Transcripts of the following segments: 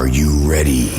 Are you ready?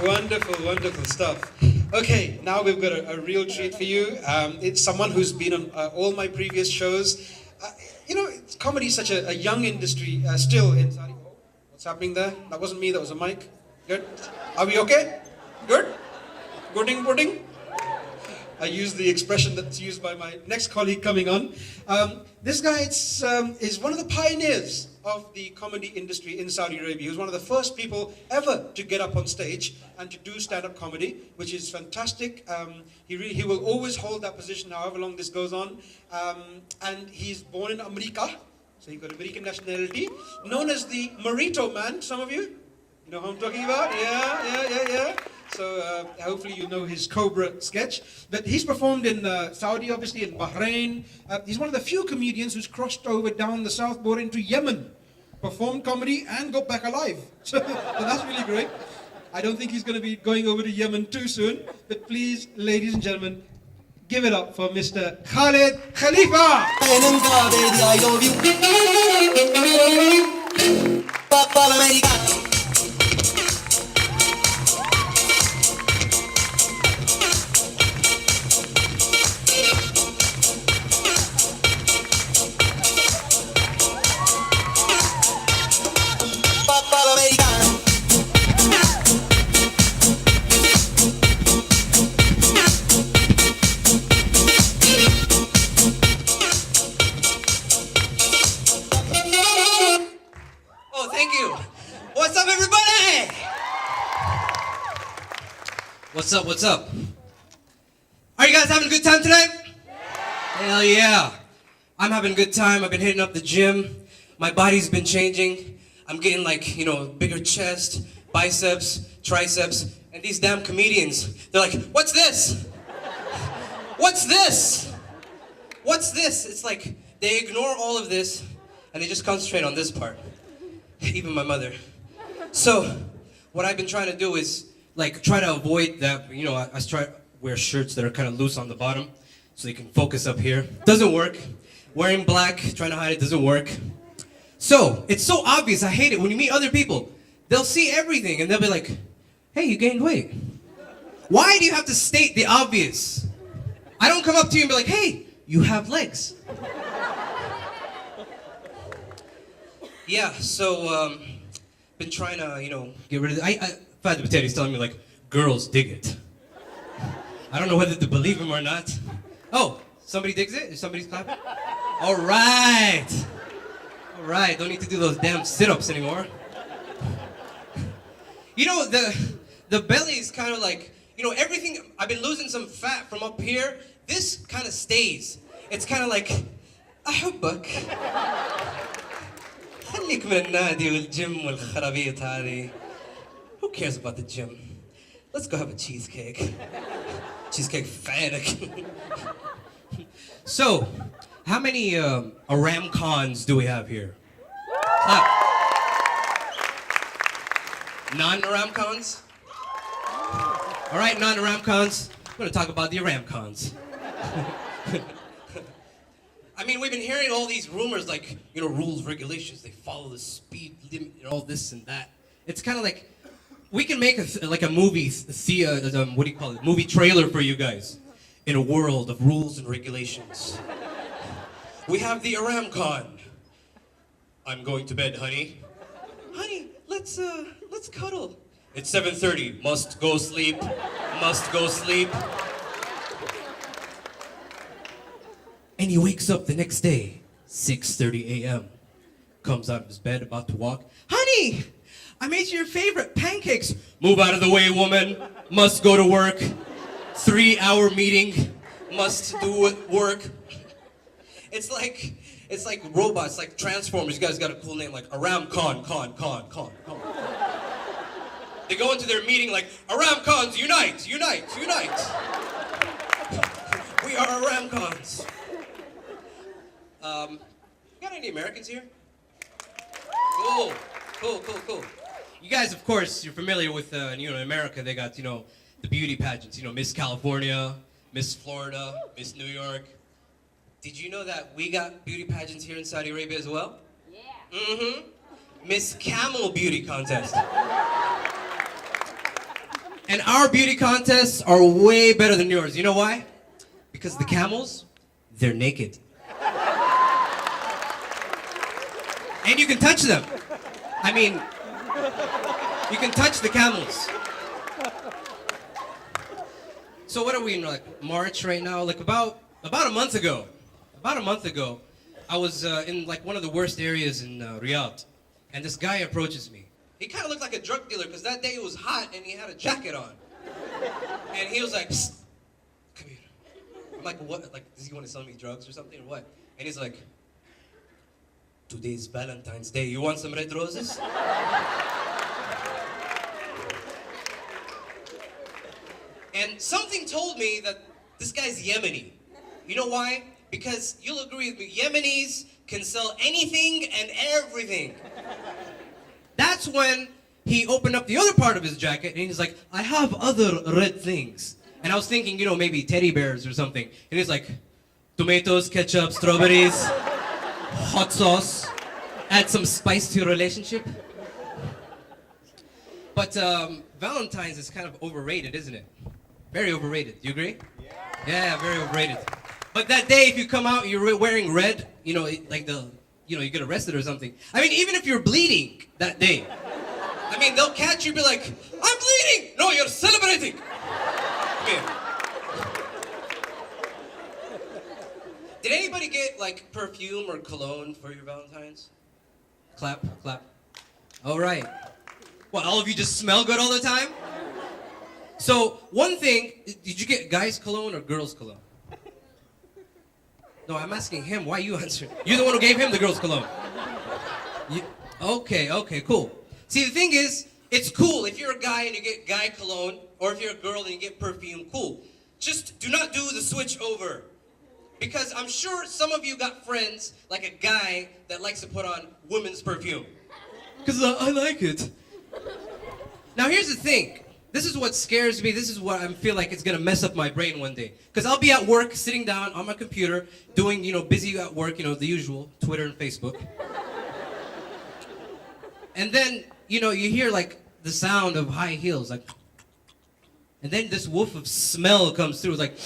Wonderful, wonderful stuff. Okay, now we've got a real treat for you. It's someone who's been on all my previous shows. You know, comedy is such a young industry still in Saudi. What's happening there? That wasn't me, that was a mic. Good? Are we okay? Good? Pudding, pudding? I use the expression that's used by my next colleague coming on. This guy is one of the pioneers of the comedy industry in Saudi Arabia. He was one of the first people ever to get up on stage and to do stand-up comedy, which is fantastic. He will always hold that position however long this goes on. And he's born in America, so he's got American nationality, known as the Marito Man. Some of you know who I'm talking about? Yeah. So hopefully you know his Cobra sketch. But he's performed in Saudi, obviously, in Bahrain. He's one of the few comedians who's crossed over down the south border into Yemen, performed comedy and got back alive. So that's really great. I don't think he's going to be going over to Yemen too soon. But please, ladies and gentlemen, give it up for Mr. Khalid Khalifa. What's up? Are you guys having a good time tonight? Hell yeah. I'm having a good time. I've been hitting up the gym. My body's been changing. I'm getting bigger chest, biceps, triceps, and these damn comedians, they're like, what's this? What's this? What's this? It's like they ignore all of this and they just concentrate on this part. Even my mother. So what I've been trying to do is try to avoid that, I try to wear shirts that are kind of loose on the bottom so you can focus up here. Doesn't work. Wearing black, trying to hide it, doesn't work. So, it's so obvious, I hate it. When you meet other people, they'll see everything and they'll be like, hey, you gained weight. Why do you have to state the obvious? I don't come up to you and be like, hey, you have legs. Yeah, so, been trying to, get rid of it. Fahad Albutairi's telling me, girls dig it. I don't know whether to believe him or not. Oh, somebody digs it? Somebody's clapping? All right, don't need to do those damn sit-ups anymore. The belly is kind of everything, I've been losing some fat from up here. This kind of stays. It's kind of like, أحبك. خليك من النادي والجيم والخرابيط هذه. Who cares about the gym? Let's go have a cheesecake. Cheesecake fanatic. So, how many Aram cons do we have here? Clap. Non-Aram cons? All right, non-Aram cons. I'm going to talk about the Aram cons. I mean, we've been hearing all these rumors rules, regulations, they follow the speed limit and all this and that. It's kind of like, we can make a movie, movie trailer for you guys in a world of rules and regulations. We have the Aram Con. I'm going to bed, honey. Honey, let's cuddle. It's 7:30. Must go sleep. Must go sleep. And he wakes up the next day, 6:30 a.m. Comes out of his bed, about to walk. Honey, I made you your favorite pancakes. Move out of the way, woman. Must go to work. 3-hour meeting. Must do work. It's like robots, like Transformers. You guys got a cool name, like Aram Con. They go into their meeting like, Aramcons, unite, unite, unite. We are Aramcons. Got any Americans here? Cool, cool, cool, cool. You guys, of course, you're familiar with, in America, they got, the beauty pageants, Miss California, Miss Florida, Miss New York. Did you know that we got beauty pageants here in Saudi Arabia as well? Yeah. Mm-hmm. Miss Camel Beauty Contest. And our beauty contests are way better than yours. You know why? Because the camels, they're naked. And you can touch them. I mean, you can touch the camels. So what are we in, like, March right now? Like about a month ago, I was in like one of the worst areas in Riyadh, and this guy approaches me. He kind of looked like a drug dealer because that day it was hot and he had a jacket on. And he was like, "Psst, come here." I'm like, what? Like, does he want to sell me drugs or something or what? And he's like, "Today's Valentine's Day. You want some red roses?" And something told me that this guy's Yemeni. You know why? Because you'll agree with me, Yemenis can sell anything and everything. That's when he opened up the other part of his jacket and he's like, "I have other red things." And I was thinking, maybe teddy bears or something. And he's like, tomatoes, ketchup, strawberries, hot sauce, add some spice to your relationship. But Valentine's is kind of overrated, isn't it? Very overrated. Do you agree? Yeah, very overrated. But that day, if you come out, you're wearing red, like you get arrested or something. I mean, even if you're bleeding that day, I mean, they'll catch you and be like, "I'm bleeding!" No, you're celebrating. Come here. Did anybody get, like, perfume or cologne for your Valentine's? Clap, clap. All right. What, all of you just smell good all the time? So, one thing, did you get guys' cologne or girls' cologne? No, I'm asking him. Why you answering? You're the one who gave him the girls' cologne. Okay, cool. See, the thing is, it's cool if you're a guy and you get guy cologne, or if you're a girl and you get perfume, cool. Just do not do the switch over. Because I'm sure some of you got friends, like a guy that likes to put on women's perfume. Because I like it. Now, here's the thing. This is what scares me. This is what I feel like it's going to mess up my brain one day. Because I'll be at work, sitting down on my computer, doing, busy at work, the usual, Twitter and Facebook. And then, you hear, like, the sound of high heels, like, and then this whiff of smell comes through. It's like,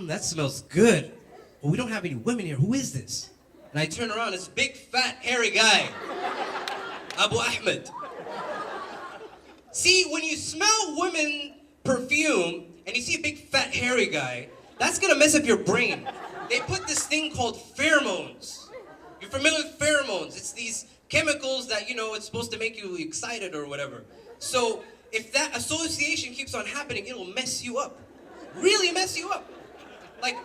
that smells good. Well, we don't have any women here. Who is this? And I turn around, this big, fat, hairy guy, Abu Ahmed. See, when you smell women perfume and you see a big, fat, hairy guy, that's gonna mess up your brain. They put this thing called pheromones. You're familiar with pheromones? It's these chemicals that, it's supposed to make you excited or whatever. So if that association keeps on happening, it'll mess you up. Really mess you up. Like,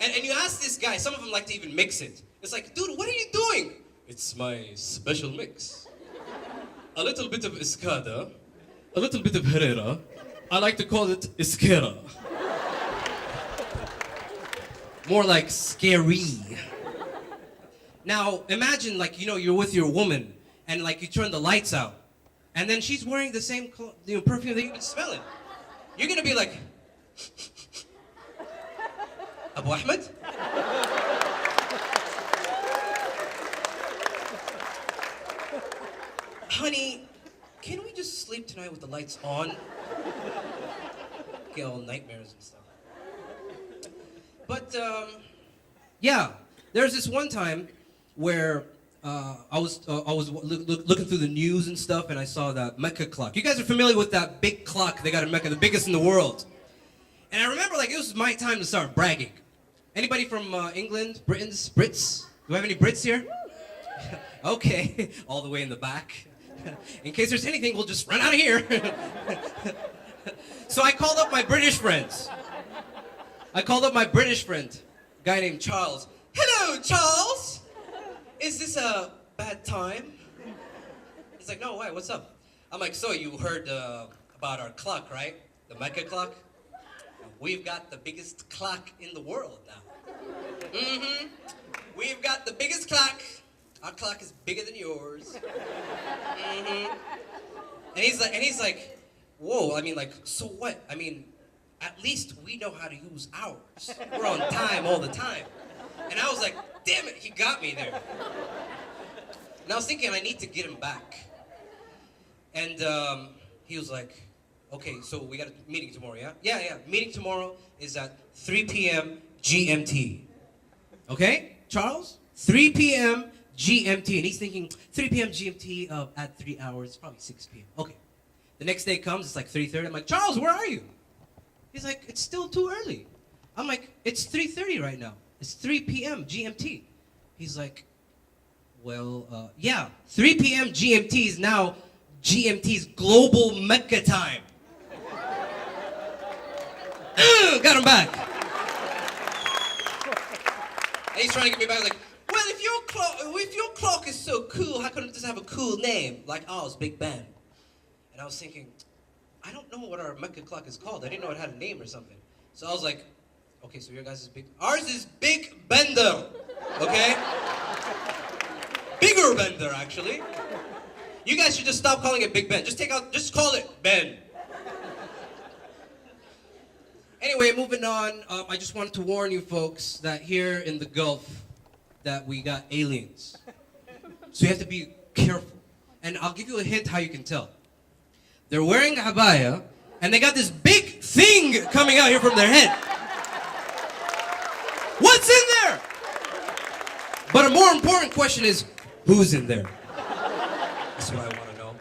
and you ask this guy, some of them like to even mix it. It's like, dude, what are you doing? It's my special mix. A little bit of Escada, a little bit of Herrera. I like to call it Esquera. More like scary. Now, imagine, like, you're with your woman, and, like, you turn the lights out, and then she's wearing the same perfume that you've been smelling. You're gonna be like, Abu Ahmed? Honey, can we just sleep tonight with the lights on? Get all nightmares and stuff. But, yeah, there's this one time where I was looking through the news and stuff, and I saw that Mecca clock. You guys are familiar with that big clock they got in Mecca, the biggest in the world. And I remember, like, it was my time to start bragging. Anybody from England, Brits? Do I have any Brits here? Okay, all the way in the back. In case there's anything, we'll just run out of here. So I called up my British friends. A guy named Charles. Hello, Charles. Is this a bad time? He's like, no, why? What's up? I'm like, so you heard about our clock, right? The Mecca clock? We've got the biggest clock in the world now. Mm-hmm. We've got the biggest clock. Our clock is bigger than yours. Mm-hmm. And he's like, whoa, I mean, like, so what? I mean, at least we know how to use ours. We're on time all the time. And I was like, damn it, he got me there. And I was thinking, I need to get him back. And he was like, okay, so we got a meeting tomorrow, yeah? Yeah, meeting tomorrow is at 3 p.m. GMT. Okay, Charles? 3 p.m. GMT. And he's thinking, 3 p.m. GMT at 3 hours, probably 6 p.m. Okay. The next day comes, it's like 3:30. I'm like, Charles, where are you? He's like, it's still too early. I'm like, it's 3:30 right now. It's 3 p.m. GMT. He's like, well, yeah, 3 p.m. GMT is now GMT's global Mecca time. Got him back. And he's trying to get me back, like, well, if your clock is so cool, how come it doesn't have a cool name like ours, Big Ben? And I was thinking, I don't know what our Mecca clock is called. I didn't know it had a name or something. So I was like, okay, so your guys is big. Ours is Big Bender, okay? Bigger Bender, actually. You guys should just stop calling it Big Ben. Just call it Ben. Anyway, moving on. I just wanted to warn you folks that here in the Gulf, that we got aliens. So you have to be careful. And I'll give you a hint how you can tell. They're wearing a abaya, and they got this big thing coming out here from their head. What's in there? But a more important question is, who's in there? That's what I want to know.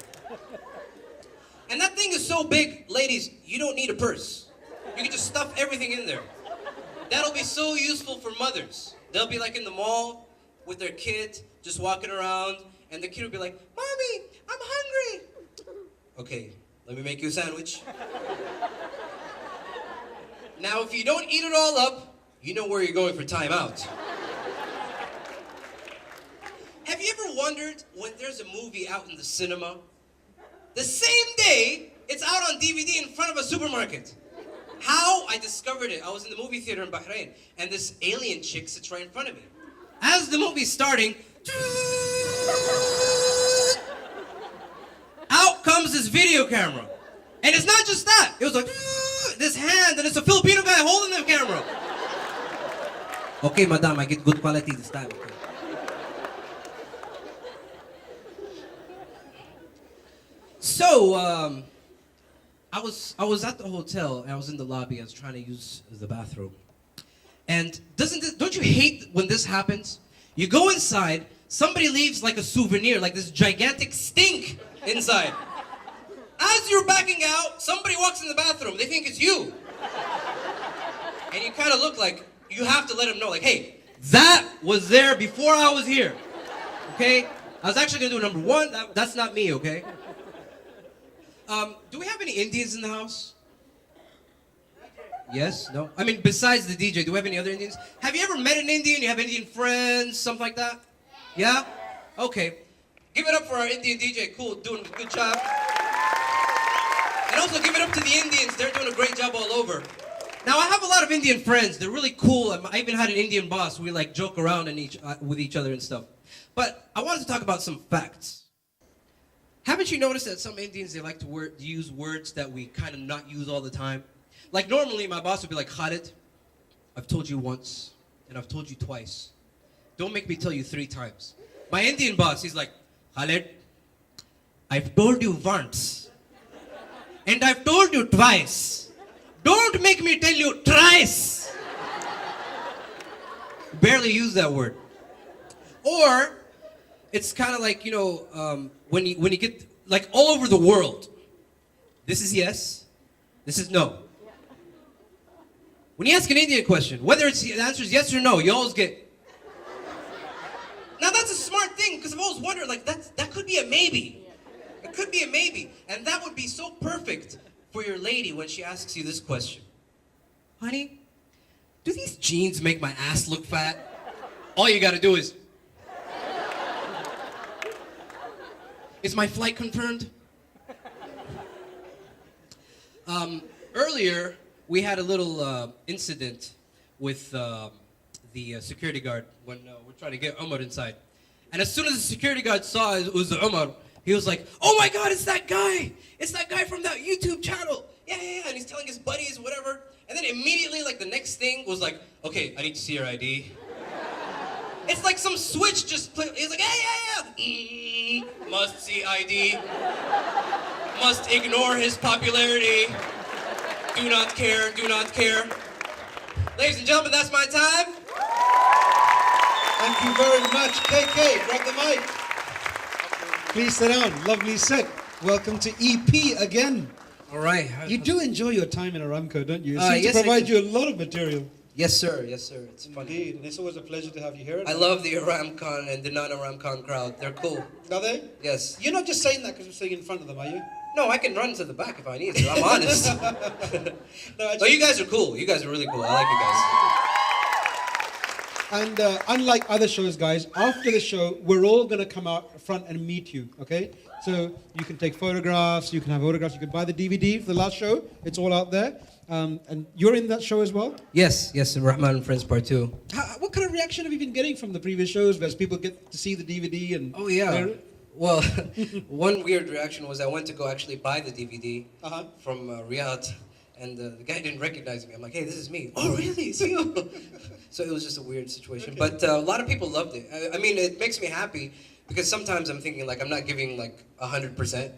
And that thing is so big, ladies, you don't need a purse. You can just stuff everything in there. That'll be so useful for mothers. They'll be like in the mall with their kid, just walking around, and the kid will be like, Mommy, I'm hungry. Okay, let me make you a sandwich. Now, if you don't eat it all up, you know where you're going for timeout. Have you ever wondered when there's a movie out in the cinema, the same day it's out on DVD in front of a supermarket? How I discovered it, I was in the movie theater in Bahrain, and this alien chick sits right in front of me. As the movie's starting, out comes this video camera. And it's not just that. It was like, this hand, and it's a Filipino guy holding the camera. Okay, madam, I get good quality this time. Okay. So, I was at the hotel, and I was in the lobby. I was trying to use the bathroom. And don't you hate when this happens? You go inside, somebody leaves like a souvenir, like this gigantic stink inside. As you're backing out, somebody walks in the bathroom. They think it's you. And you kind of look like, you have to let them know, like, hey, that was there before I was here. Okay? I was actually going to do number one. That's not me, okay? Do we have any Indians in the house? Yes? No? I mean, besides the DJ, do we have any other Indians? Have you ever met an Indian? You have Indian friends? Something like that? Yeah? Okay. Give it up for our Indian DJ. Cool, doing a good job. And also give it up to the Indians. They're doing a great job all over. Now, I have a lot of Indian friends. They're really cool. I even had an Indian boss. We like joke around with each other and stuff. But I wanted to talk about some facts. Haven't you noticed that some Indians, they like to use words that we kind of not use all the time? Like normally my boss would be like, Khalid, I've told you once and I've told you twice. Don't make me tell you 3 times. My Indian boss, he's like, Khalid, I've told you once and I've told you twice. Don't make me tell you thrice. Barely use that word. Or it's kind of like, you know, when you get, like all over the world, this is yes, this is no. When you ask an Indian question, whether the answer is yes or no, you always get. Now that's a smart thing, because I've always wondered, like, that could be a maybe. It could be a maybe. And that would be so perfect for your lady when she asks you this question. Honey, do these jeans make my ass look fat? All you gotta do is, is my flight confirmed? Earlier, we had a little incident with the security guard when we're trying to get Omar inside. And as soon as the security guard saw it was Omar, he was like, "Oh my God, it's that guy! It's that guy from that YouTube channel! Yeah, yeah, yeah!" And he's telling his buddies, whatever. And then immediately, like the next thing was like, "Okay, I need to see your ID." It's like some switch just played. He's like, "Hey, yeah, yeah, must see ID. Must ignore his popularity. Do not care, do not care." Ladies and gentlemen, that's my time. Thank you very much. KK, grab the mic. Please sit down. Lovely set. Welcome to EP again. All right. You do enjoy your time in Aramco, don't you? It seems yes, to provide you a lot of material. Yes, sir. Yes, sir. It's fun. Indeed, and it's always a pleasure to have you here. I love the Aramcon and the non-Aramcon crowd. They're cool. Are they? Yes. You're not just saying that because we're sitting in front of them, are you? No, I can run to the back if I need to. I'm honest. No, But actually, you guys are cool. You guys are really cool. I like you guys. and unlike other shows, guys, after the show, we're all going to come out front and meet you, okay? So you can take photographs, you can have autographs, you can buy the DVD for the last show. It's all out there. And you're in that show as well? Yes, yes, Rehman and Friends Part 2. What kind of reaction have you been getting from the previous shows as people get to see the DVD? And Oh, yeah. Well, one weird reaction was I went to go actually buy the DVD from Riyadh, and the guy didn't recognize me. I'm like, "Hey, this is me." "Oh, really? It's you?" So it was just a weird situation. Okay. But a lot of people loved it. I mean, it makes me happy because sometimes I'm thinking like I'm not giving like 100%.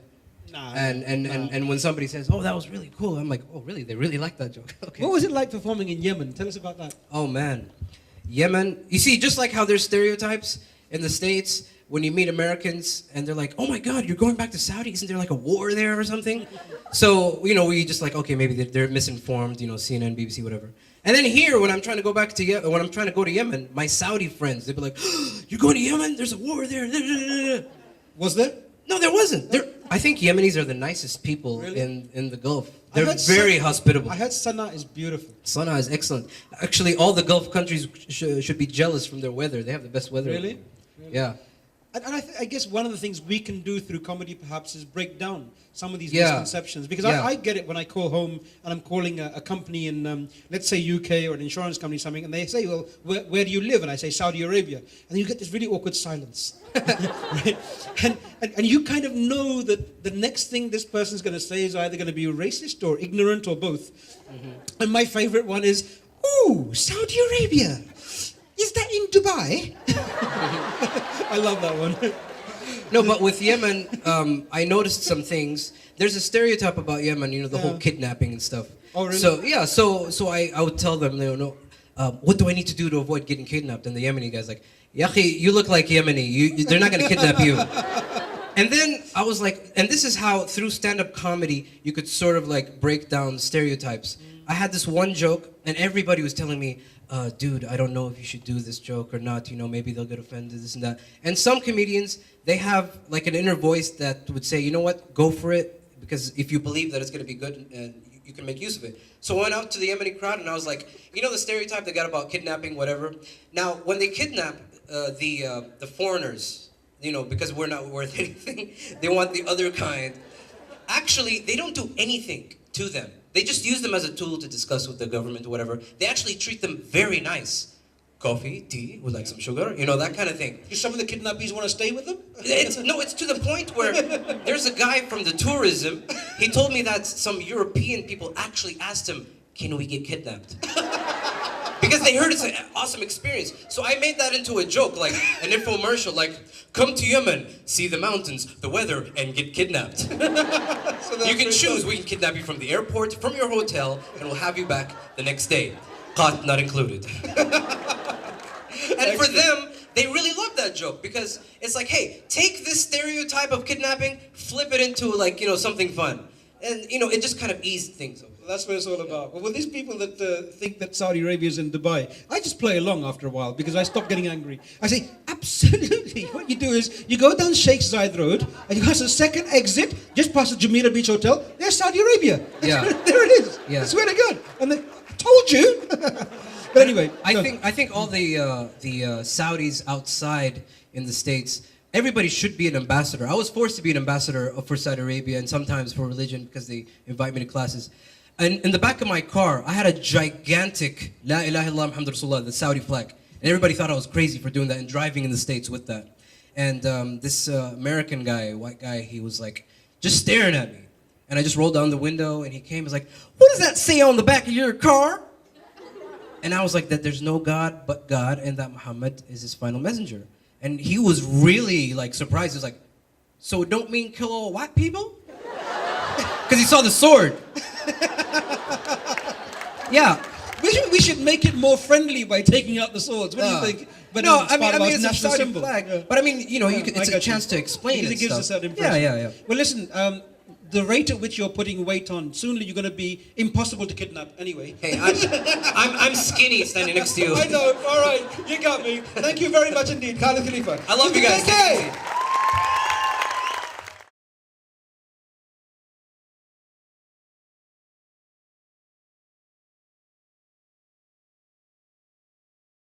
Nah, And when somebody says, "Oh, that was really cool," I'm like, "Oh, really? They really like that joke." Okay. What was it like performing in Yemen? Tell us about that. Oh man, Yemen. You see, just like how there's stereotypes in the States when you meet Americans and they're like, "Oh my God, you're going back to Saudi? Isn't there like a war there or something?" So we just like, okay, maybe they're misinformed. CNN, BBC, whatever. And then here, when I'm trying to go back to when I'm trying to go to Yemen, my Saudi friends, they'd be like, "You're going to Yemen? There's a war there." Was there? No, there wasn't. I think Yemenis are the nicest people Really? in the Gulf. They're very hospitable. I heard Sana'a is beautiful. Sana'a is excellent. Actually, all the Gulf countries should be jealous from their weather. They have the best weather. Really? Yeah. And I guess one of the things we can do through comedy perhaps is break down some of these Yeah. misconceptions. Because Yeah. I get it when I call home and I'm calling a company in, let's say UK or an insurance company or something, and they say, "Well, where do you live?" And I say, "Saudi Arabia." And you get this really awkward silence. Right? And you kind of know that the next thing this person's going to say is either going to be racist or ignorant or both. Mm-hmm. And my favorite one is, "Ooh, Saudi Arabia. Is that in Dubai?" I love that one. No, but with Yemen, I noticed some things. There's a stereotype about Yemen, the whole kidnapping and stuff. Oh, really? So yeah, so I would tell them, what do I need to do to avoid getting kidnapped? And the Yemeni guy's like, "Yahi, you look like Yemeni. They're not gonna kidnap you." And then I was like, and this is how through stand-up comedy you could sort of like break down stereotypes. I had this one joke, and everybody was telling me, "Dude, I don't know if you should do this joke or not. Maybe they'll get offended, this and that." And some comedians, they have like an inner voice that would say, "You know what? Go for it, because if you believe that it's going to be good, and you can make use of it." So I went out to the Yemeni crowd, and I was like, the stereotype they got about kidnapping, whatever. Now, when they kidnap the foreigners, because we're not worth anything, they want the other kind. Actually, they don't do anything to them. They just use them as a tool to discuss with the government or whatever. They actually treat them very nice. Coffee, tea, with like some sugar, that kind of thing. Do some of the kidnappees want to stay with them? It's to the point where there's a guy from the tourism. He told me that some European people actually asked him, "Can we get kidnapped?" Because they heard it's an awesome experience. So I made that into a joke, like an infomercial, like, "Come to Yemen, see the mountains, the weather, and get kidnapped." So You can choose. We can kidnap you from the airport, from your hotel, and we'll have you back the next day. Qat not included. And for them, they really love that joke because it's like, hey, take this stereotype of kidnapping, flip it into like, something fun. And, it just kind of eased things over. That's what it's all about. Well, these people that think that Saudi Arabia is in Dubai, I just play along after a while because I stop getting angry. I say, absolutely. What you do is you go down Sheikh Zayed Road and you pass the second exit, just past the Jumeirah Beach Hotel. There's Saudi Arabia. Yeah. There it is. Yeah. I swear to God. And they told you. But anyway, I think all the Saudis outside in the States, everybody should be an ambassador. I was forced to be an ambassador for Saudi Arabia and sometimes for religion because they invite me to classes. And in the back of my car, I had a gigantic La ilaha illallah Muhammad Rasulullah, the Saudi flag. And everybody thought I was crazy for doing that and driving in the States with that. And this American guy, white guy, he was like, just staring at me. And I just rolled down the window and he came and was like, what does that say on the back of your car? And I was like, that there's no God but God and that Muhammad is his final messenger. And he was really like surprised. He was like, so it don't mean kill all white people? Because he saw the sword. Yeah. We should make it more friendly by taking out the swords. What do you think? But no, I mean it's a national Saudi symbol. Flag. Yeah. But I mean, you know, it's a chance to explain because it gives stuff. a certain impression. Yeah. Well, listen, the rate at which you're putting weight on, soon you're going to be impossible to kidnap anyway. Hey, I'm skinny standing next to you. I know. All right, you got me. Thank you very much indeed, Khalid Khalifa. I love you guys. Okay.